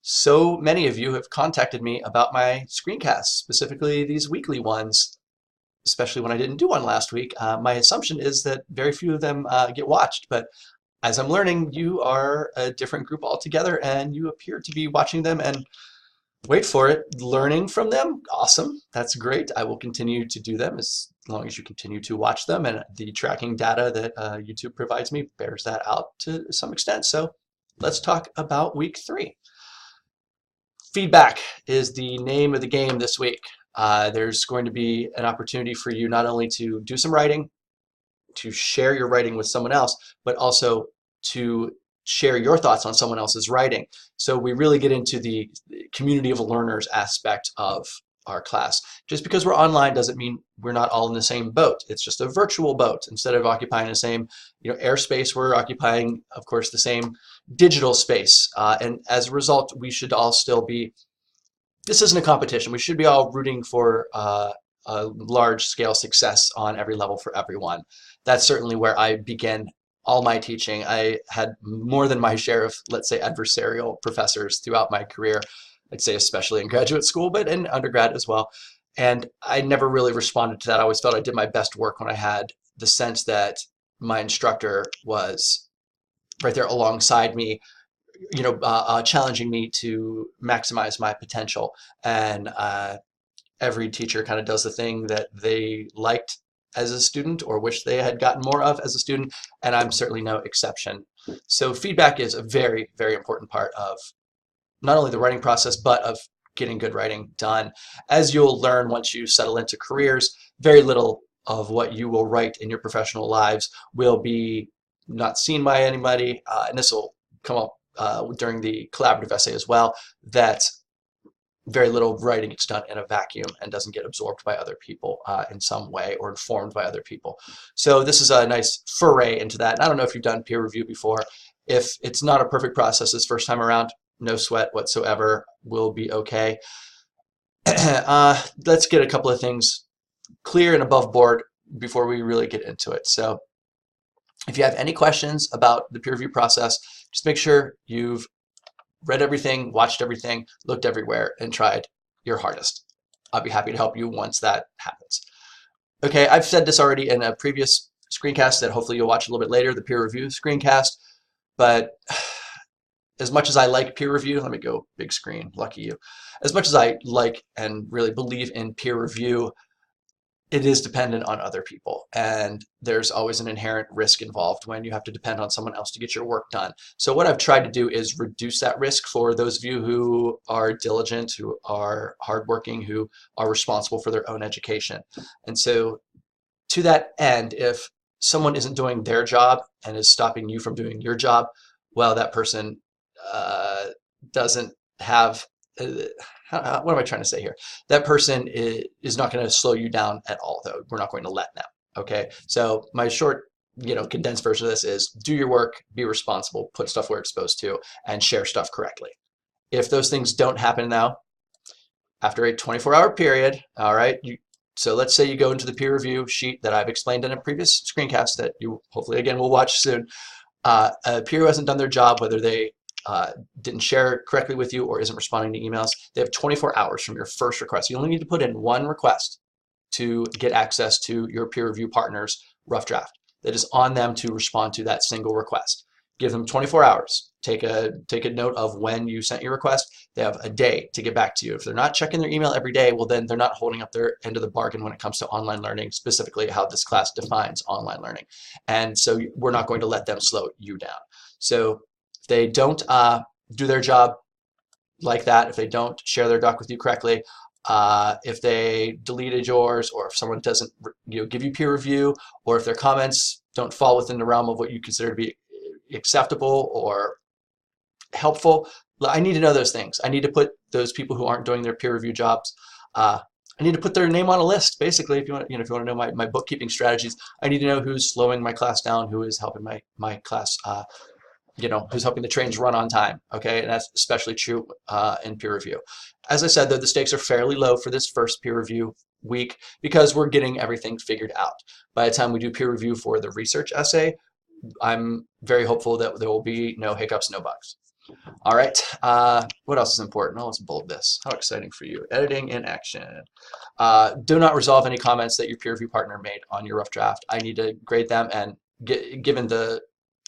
So many of you have contacted me about my screencasts, specifically these weekly ones, especially when I didn't do one last week. My assumption is that very few of them get watched, but as I'm learning, you are a different group altogether, and you appear to be watching them and wait for it, learning from them. Awesome. That's great. I will continue to do them as long as you continue to watch them, and the tracking data that YouTube provides me bears that out to some extent. So let's talk about week 3. Feedback is the name of the game this week. There's going to be an opportunity for you not only to do some writing, to share your writing with someone else, but also to share your thoughts on someone else's writing. So we really get into the community of learners aspect of our class. Just because we're online doesn't mean we're not all in the same boat. It's just a virtual boat. Instead of occupying the same airspace, we're occupying, of course, the same digital space. And as a result, we should all still be, this isn't a competition. We should be all rooting for a large-scale success on every level for everyone. That's certainly where I began all my teaching. I had more than my share of, let's say, adversarial professors throughout my career. I'd say especially in graduate school, but in undergrad as well. And I never really responded to that. I always felt I did my best work when I had the sense that my instructor was right there alongside me, challenging me to maximize my potential. And every teacher kind of does the thing that they liked as a student or wish they had gotten more of as a student, and I'm certainly no exception. So feedback is a very, very important part of not only the writing process, but of getting good writing done. As you'll learn once you settle into careers, very little of what you will write in your professional lives will be not seen by anybody, and this will come up during the collaborative essay as well, that very little writing gets done in a vacuum and doesn't get absorbed by other people in some way or informed by other people. So this is a nice foray into that. And I don't know if you've done peer review before. If it's not a perfect process this first time around, no sweat whatsoever, will be okay. Let's get a couple of things clear and above board before we really get into it. So if you have any questions about the peer review process, just make sure you've read everything, watched everything, looked everywhere, and tried your hardest. I'll be happy to help you once that happens. Okay, I've said this already in a previous screencast that hopefully you'll watch a little bit later, the peer review screencast, but as much as I like peer review, let me go big screen, lucky you. As much as I like and really believe in peer review, it is dependent on other people, and there's always an inherent risk involved when you have to depend on someone else to get your work done. So what I've tried to do is reduce that risk for those of you who are diligent, who are hardworking, who are responsible for their own education. And so to that end, if someone isn't doing their job and is stopping you from doing your job, well, that person doesn't have what am I trying to say here? That person is not going to slow you down at all, though. We're not going to let them. Okay. So my short, condensed version of this is do your work, be responsible, put stuff where it's supposed to, and share stuff correctly. If those things don't happen now, after a 24-hour period, all right, so let's say you go into the peer review sheet that I've explained in a previous screencast that you hopefully, again, will watch soon. A peer who hasn't done their job, whether they didn't share correctly with you or isn't responding to emails, they have 24 hours from your first request. You only need to put in one request to get access to your peer review partner's rough draft. That is on them to respond to that single request. Give them 24 hours. Take a note of when you sent your request. They have a day to get back to you. If they're not checking their email every day, well, then they're not holding up their end of the bargain when it comes to online learning, specifically how this class defines online learning. And so we're not going to let them slow you down. So if they don't do their job like that, if they don't share their doc with you correctly, if they deleted yours, or if someone doesn't give you peer review, or if their comments don't fall within the realm of what you consider to be acceptable or helpful, I need to know those things. I need to put those people who aren't doing their peer review jobs, I need to put their name on a list. Basically, if you want, if you want to know my bookkeeping strategies, I need to know who's slowing my class down, who is helping my class who's helping the trains run on time, okay? And that's especially true in peer review. As I said, though, the stakes are fairly low for this first peer review week because we're getting everything figured out. By the time we do peer review for the research essay, I'm very hopeful that there will be no hiccups, no bugs. All right. What else is important? Oh, let's bold this. How exciting for you. Editing in action. Do not resolve any comments that your peer review partner made on your rough draft. I need to grade them, and given the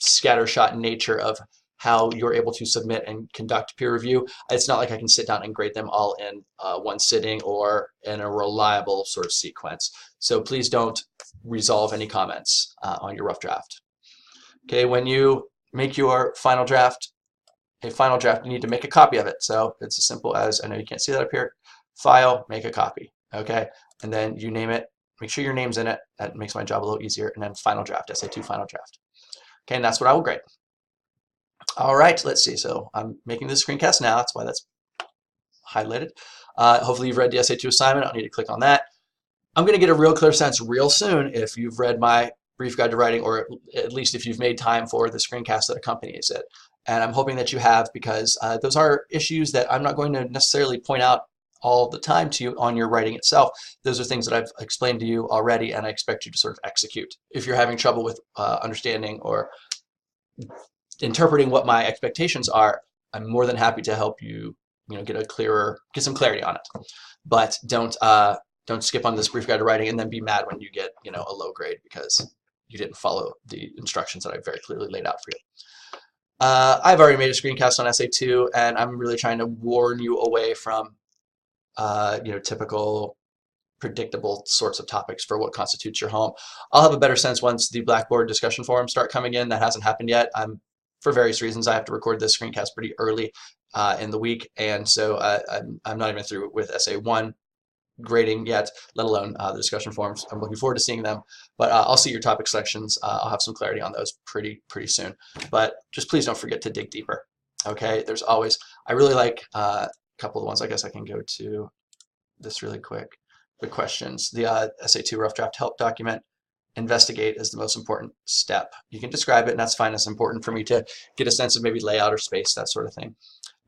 scattershot nature of how you're able to submit and conduct peer review, it's not like I can sit down and grade them all in one sitting or in a reliable sort of sequence. So please don't resolve any comments on your rough draft. Okay, when you make your final draft, you need to make a copy of it. So it's as simple as, I know you can't see that up here, file, make a copy, okay? And then you name it, make sure your name's in it. That makes my job a little easier. And then final draft, SA2 final draft. Okay, and that's what I will grade. All right, let's see. So I'm making this screencast now. That's why that's highlighted. Hopefully you've read the SA2 assignment. I don't need to click on that. I'm going to get a real clear sense real soon if you've read my brief guide to writing, or at least if you've made time for the screencast that accompanies it. And I'm hoping that you have, because those are issues that I'm not going to necessarily point out all the time to you on your writing itself. Those are things that I've explained to you already, and I expect you to sort of execute. If you're having trouble with understanding or interpreting what my expectations are, I'm more than happy to help you, get some clarity on it. But don't skip on this brief guide to writing and then be mad when you get, a low grade because you didn't follow the instructions that I very clearly laid out for you. I've already made a screencast on SA2, and I'm really trying to warn you away from, typical predictable sorts of topics for what constitutes your home. I'll have a better sense once the Blackboard discussion forums start coming in. That hasn't happened yet. For various reasons, I have to record this screencast pretty early in the week, and so I'm not even through with SA1 grading yet, let alone the discussion forums. I'm looking forward to seeing them, but I'll see your topic selections. I'll have some clarity on those pretty soon, but just please don't forget to dig deeper. Okay, there's always, I really like a couple of the ones. I guess I can go to this really quick. The questions, the SA2 rough draft help document. Investigate is the most important step. You can describe it, and that's fine. It's important for me to get a sense of maybe layout or space, that sort of thing.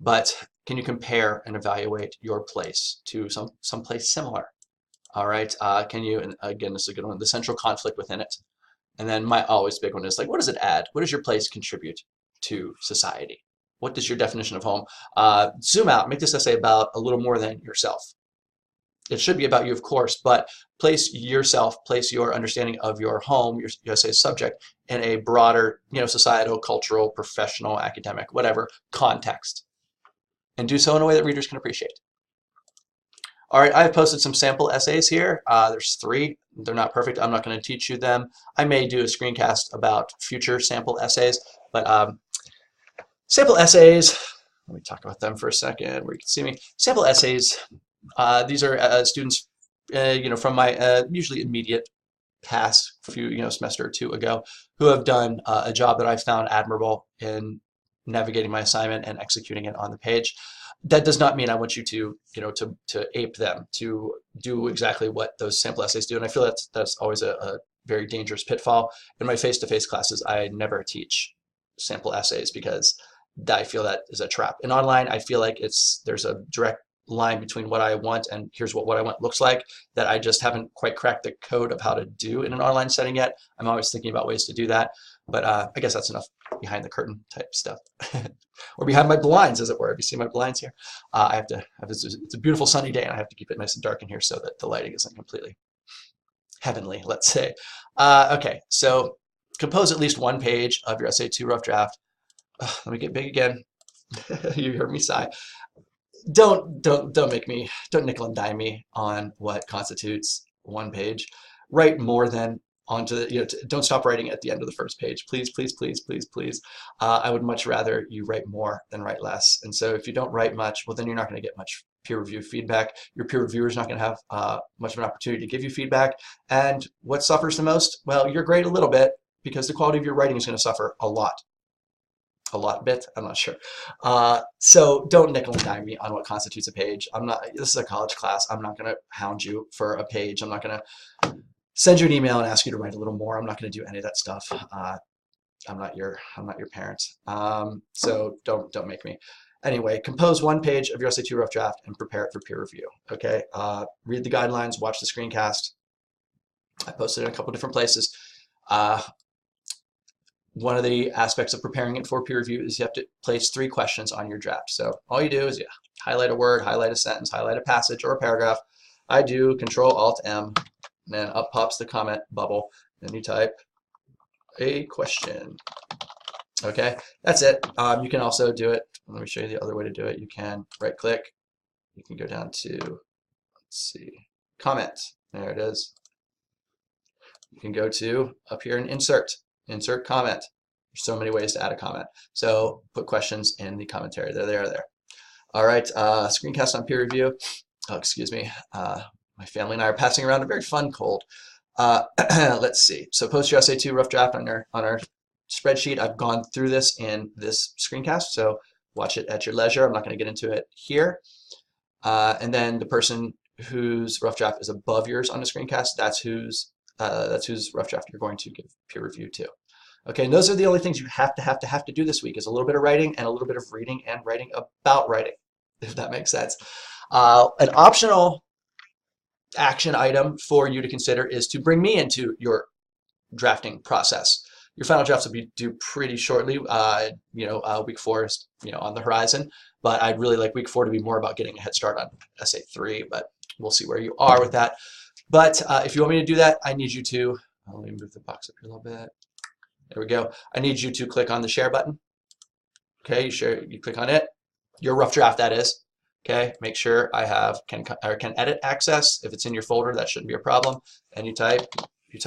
But can you compare and evaluate your place to some place similar? All right. Can you, and again, this is a good one, the central conflict within it. And then my always big one is like, what does it add? What does your place contribute to society? What does your definition of home? Zoom out, make this essay about a little more than yourself. It should be about you, of course, but place yourself, place your understanding of your home, your essay subject, in a broader, societal, cultural, professional, academic, whatever context. And do so in a way that readers can appreciate. All right, I've posted some sample essays here. There's 3. They're not perfect. I'm not going to teach you them. I may do a screencast about future sample essays, but sample essays, let me talk about them for a second where you can see me. Sample essays, these are students, from my usually immediate past few, semester or 2 ago, who have done a job that I found admirable in navigating my assignment and executing it on the page. That does not mean I want you to, to ape them, to do exactly what those sample essays do. And I feel that's always a very dangerous pitfall. In my face-to-face classes, I never teach sample essays because I feel that is a trap. In online, I feel like there's a direct line between what I want and here's what I want looks like that I just haven't quite cracked the code of how to do in an online setting yet. I'm always thinking about ways to do that, but I guess that's enough behind the curtain type stuff. Or behind my blinds, as it were. If you see my blinds here, it's a beautiful sunny day and I have to keep it nice and dark in here so that the lighting isn't completely heavenly, let's say. Okay, so compose at least 1 page of your SA2 rough draft. Let me get big again. You heard me sigh. Don't nickel and dime me on what constitutes 1 page. Write more than onto the, don't stop writing at the end of the first page. Please, please, please, please, please. I would much rather you write more than write less. And so if you don't write much, well, then you're not going to get much peer review feedback. Your peer reviewer is not going to have much of an opportunity to give you feedback. And what suffers the most? Well, your grade a little bit, because the quality of your writing is going to suffer a lot. A lot bit, I'm not sure. So don't nickel and dime me on what constitutes a page. This is a college class. I'm not going to hound you for a page. I'm not going to send you an email and ask you to write a little more. I'm not going to do any of that stuff. I'm not your parent. So don't make me. Anyway, compose 1 page of your SA2 rough draft and prepare it for peer review. Okay. Read the guidelines, watch the screencast. I posted it in a couple different places. one of the aspects of preparing it for peer review is you have to place 3 questions on your draft. So all you do is you highlight a word, highlight a sentence, highlight a passage or a paragraph. I do Control-Alt-M, and then up pops the comment bubble, and you type a question. Okay, that's it. You can also do it. Let me show you the other way to do it. You can right-click. You can go down to, let's see, comment. There it is. You can go to up here and insert comment. There's so many ways to add a comment. So put questions in the commentary. There they are there. All right, screencast on peer review. Oh, excuse me. My family and I are passing around a very fun cold. Let's see. So post your SA2 rough draft on our spreadsheet. I've gone through this in this screencast, so watch it at your leisure. I'm not going to get into it here. And then the person whose rough draft is above yours on the screencast, that's whose rough draft you're going to give peer review to. Okay, and those are the only things you have to do this week, is a little bit of writing and a little bit of reading and writing about writing, if that makes sense. An optional action item for you to consider is to bring me into your drafting process. Your final drafts will be due pretty shortly. Week 4 is on the horizon, but I'd really like week 4 to be more about getting a head start on SA3, but we'll see where you are with that. But if you want me to do that, I need you to, let me move the box up here a little bit. There we go. I need you to click on the share button. Okay, you click on it. Your rough draft, that is. Okay, make sure I have can edit access. If it's in your folder, that shouldn't be a problem. And you type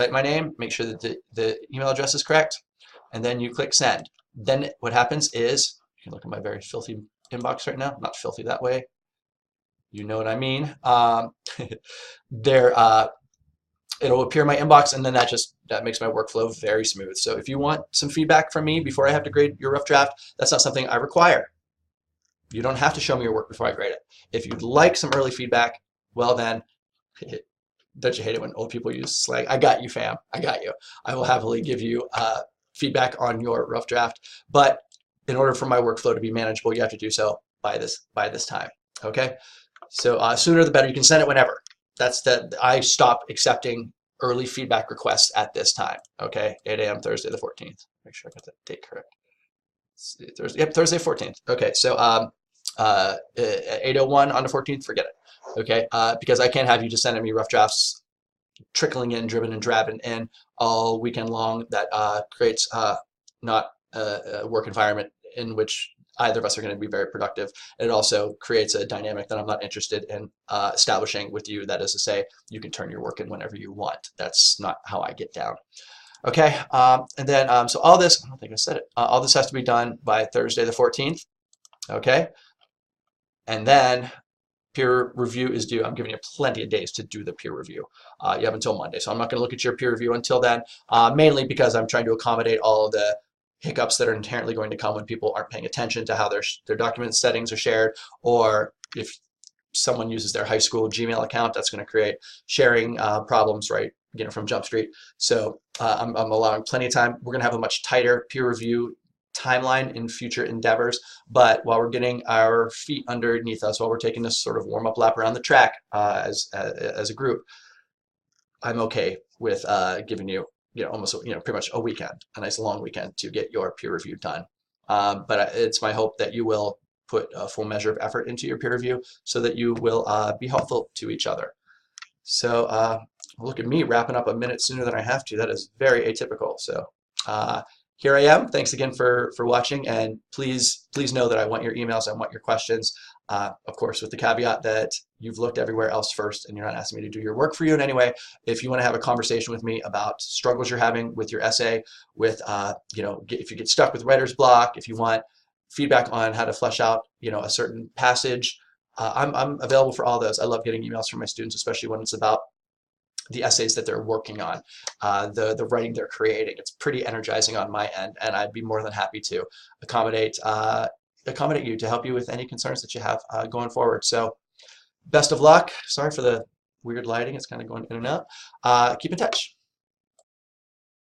my name, make sure that the email address is correct, and then you click send. Then what happens is, you can look at my very filthy inbox right now. Not filthy that way. You know what I mean. It'll appear in my inbox, and then that makes my workflow very smooth. So if you want some feedback from me before I have to grade your rough draft, that's not something I require. You don't have to show me your work before I grade it. If you'd like some early feedback, well then, don't you hate it when old people use slang? I got you, fam. I got you. I will happily give you feedback on your rough draft. But in order for my workflow to be manageable, you have to do so by this time. Okay. So sooner the better. You can send it whenever. I stop accepting early feedback requests at this time. Okay. 8 a.m. Thursday the 14th. Make sure I got the date correct. Thursday 14th. Okay. So 8:01 on the 14th, forget it. Okay, because I can't have you just sending me rough drafts trickling in, dribbling and drabbing in all weekend long. That creates not a work environment in which either of us are going to be very productive. And it also creates a dynamic that I'm not interested in establishing with you. That is to say, you can turn your work in whenever you want. That's not how I get down. Okay, and then so all this, I don't think I said it, all this has to be done by Thursday the 14th. Okay. And then peer review is due. I'm giving you plenty of days to do the peer review. You have until Monday. So I'm not going to look at your peer review until then, mainly because I'm trying to accommodate all of the hiccups that are inherently going to come when people aren't paying attention to how their document settings are shared, or if someone uses their high school Gmail account, that's going to create sharing problems, right? From Jump Street. So I'm allowing plenty of time. We're going to have a much tighter peer review timeline in future endeavors, but while we're getting our feet underneath us, while we're taking this sort of warm-up lap around the track as a group, I'm okay with giving you almost pretty much a weekend, a nice long weekend to get your peer review done. But it's my hope that you will put a full measure of effort into your peer review so that you will be helpful to each other. So look at me wrapping up a minute sooner than I have to. That is very atypical. So here I am. Thanks again for watching, and please know that I want your emails, I want your questions, of course with the caveat that you've looked everywhere else first and you're not asking me to do your work for you in any way. If you want to have a conversation with me about struggles you're having with your essay, with if you get stuck with writer's block, if you want feedback on how to flesh out a certain passage, I'm available for all those. I love getting emails from my students, especially when it's about the essays that they're working on, the writing they're creating. It's pretty energizing on my end, and I'd be more than happy to accommodate you, to help you with any concerns that you have going forward. So best of luck. Sorry for the weird lighting. It's kind of going in and out. Keep in touch.